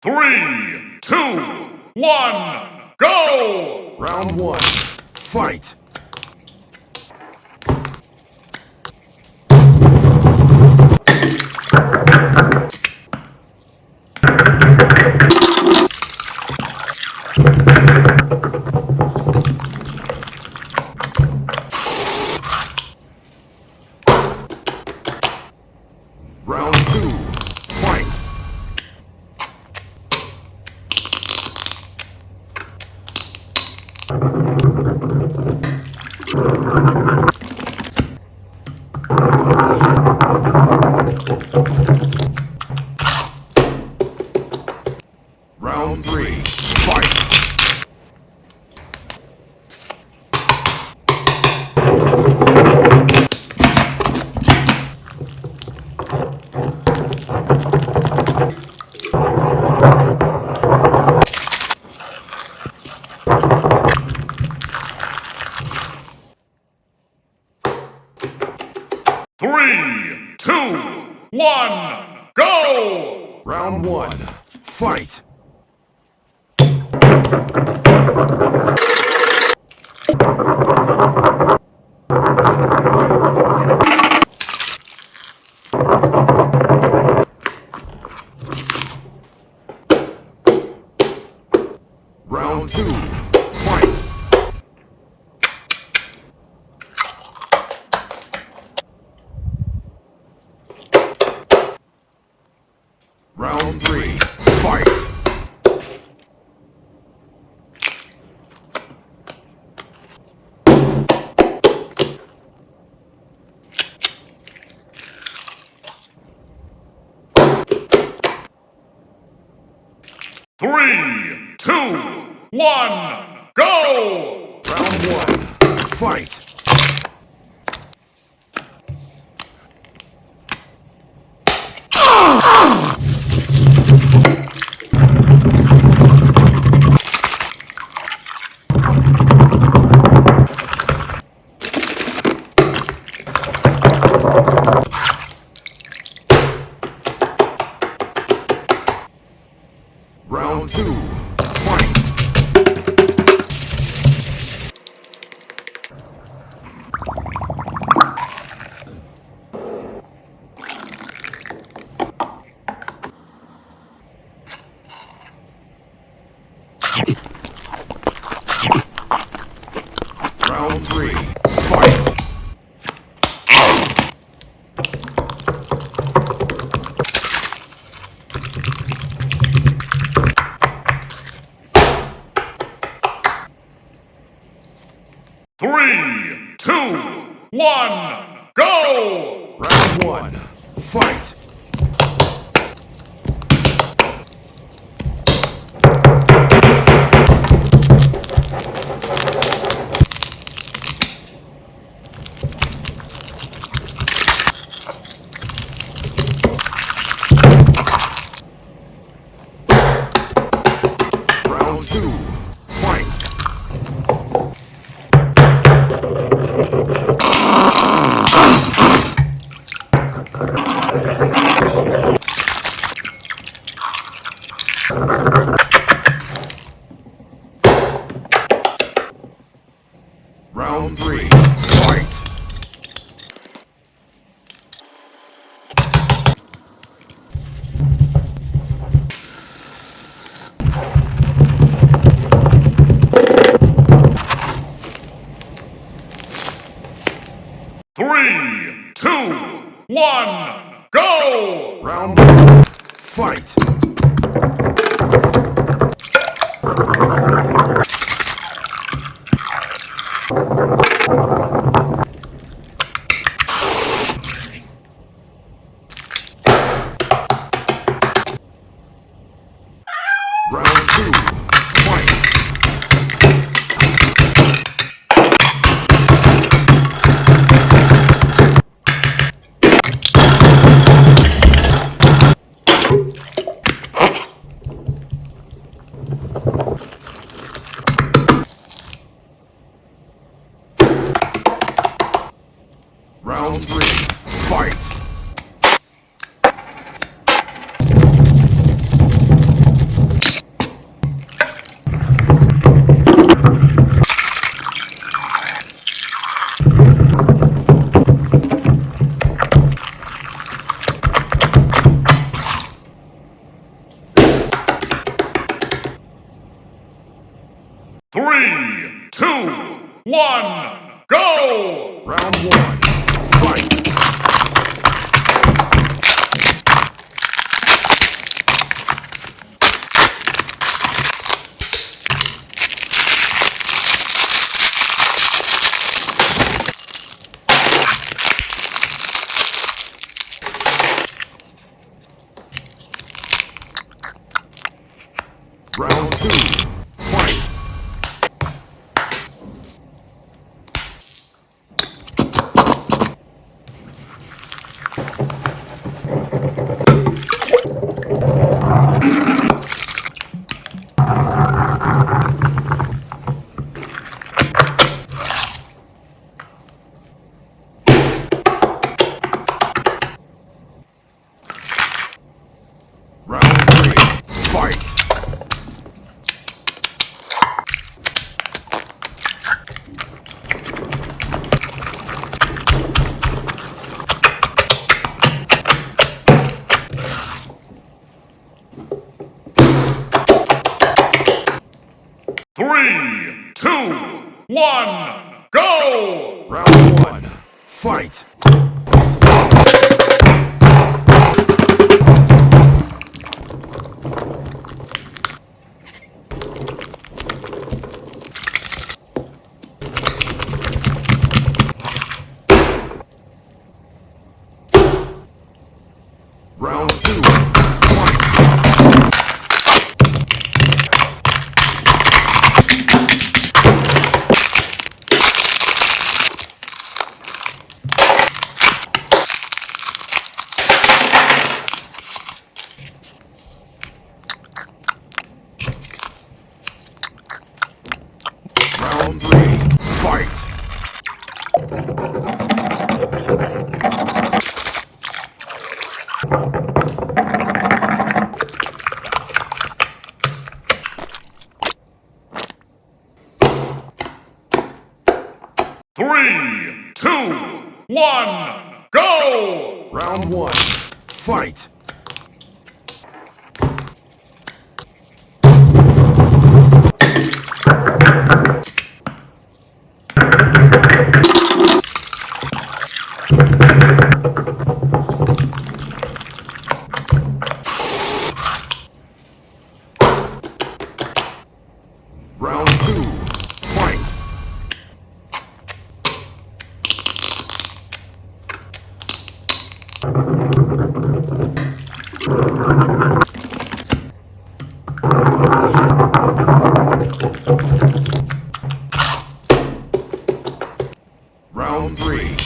3, 2, 1, go! Round one, fight! Round two, fight! Round three, fight! Three, two, one, go! Round one, fight! Round two, fight! Round three, fight! Three, two, one, go! Round one, fight! Round two, fight! Round three, fight! Three, two, one, go! Round one, fight! Round two, fight! Round three, fight! Three, two, one, go! Round one, fight! Round two, fight! Round three, fight! 3, 2, 1, go! Round one. Fight. Round two. Fight. Round three. Fight. Three, two, one, go! Round one. Fight. Round two. Fight. Round three. Fight. Three, two, one, go! Round one. Fight. Round two. Fight. Round three.